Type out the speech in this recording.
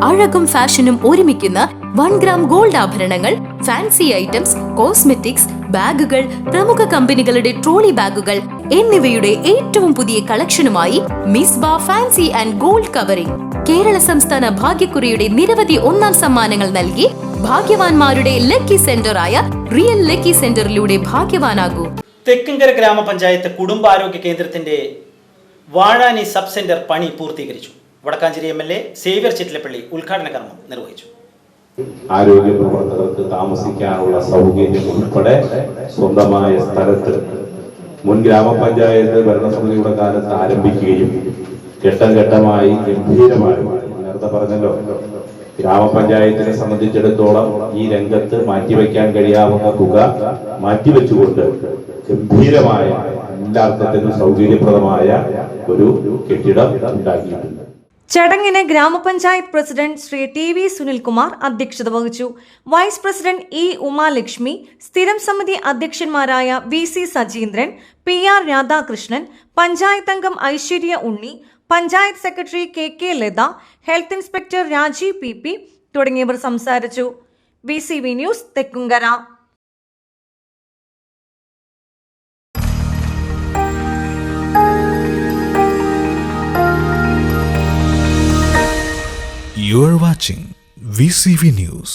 അഴകും ഫാഷനും ഒരുമിക്കുന്ന 1 gram gold ആഭരണങ്ങൾ, ഫാൻസി ഐറ്റംസ്, കോസ്മെറ്റിക്സ്, ബാഗുകൾ, പ്രമുഖ കമ്പനികളുടെ ട്രോളി ബാഗുകൾ എന്നിവയുടെ ഏറ്റവും പുതിയ കളക്ഷനുമായി Misba fancy and gold covering. Kerala സംസ്ഥാന ഭാഗ്യക്കുറിയുടെ നിരവധി ഒന്നാം സമ്മാനങ്ങൾ നൽകി ഭാഗ്യവാന്മാരുടെ ലക്കി സെന്ററായ റിയൽ ലക്കി സെന്ററിലൂടെ ഭാഗ്യവാനാകൂ. തെക്കുംകര ഗ്രാമപഞ്ചായത്ത് കുടുംബാരോഗ്യ കേന്ദ്രത്തിന്റെ വാഴാനി സബ് സെന്റർ പണി പൂർത്തീകരിച്ചു. വടക്കാഞ്ചേരി MLA സേവ്യർ ചിറ്റിലപ്പള്ളി ഉദ്ഘാടന കർമ്മം നിർവഹിച്ചു. ആരോഗ്യ പ്രവർത്തകർക്ക് താമസിക്കാനുള്ള സൗകര്യം ഉൾപ്പെടെ സ്വന്തമായ സ്ഥലത്ത് മുൻ ഗ്രാമപഞ്ചായത്ത് ഭരണസമിതിയുടെ കാലത്ത് ആരംഭിക്കുകയും ഘട്ടം ഘട്ടമായി ഗംഭീരമായി, നേരത്തെ പറഞ്ഞല്ലോ, ഗ്രാമപഞ്ചായത്തിനെ സംബന്ധിച്ചിടത്തോളം ഈ രംഗത്ത് മാറ്റിവെക്കാൻ കഴിയാവുന്ന തുക മാറ്റിവെച്ചുകൊണ്ട് ഗംഭീരമായ എല്ലാ അർത്ഥത്തിലും സൗകര്യപ്രദമായ ഒരു കെട്ടിടം ഉണ്ടാക്കിയിട്ടുണ്ട്. ചടങ്ങിന് ഗ്രാമപഞ്ചായത്ത് പ്രസിഡന്റ് ശ്രീ TV സുനിൽകുമാർ അധ്യക്ഷത വഹിച്ചു. വൈസ് പ്രസിഡന്റ് E ഉമാലക്ഷ്മി, സ്ഥിരം സമിതി അധ്യക്ഷന്മാരായ VC സജീന്ദ്രൻ, PR രാധാകൃഷ്ണൻ, പഞ്ചായത്ത് അംഗം Aishwarya Unni, panchayat secretary KK Latha, health inspector Rajeev PP തുടങ്ങിയവർ സംസാരിച്ചു. VCV news, Thekkumkara. You are watching VCV News.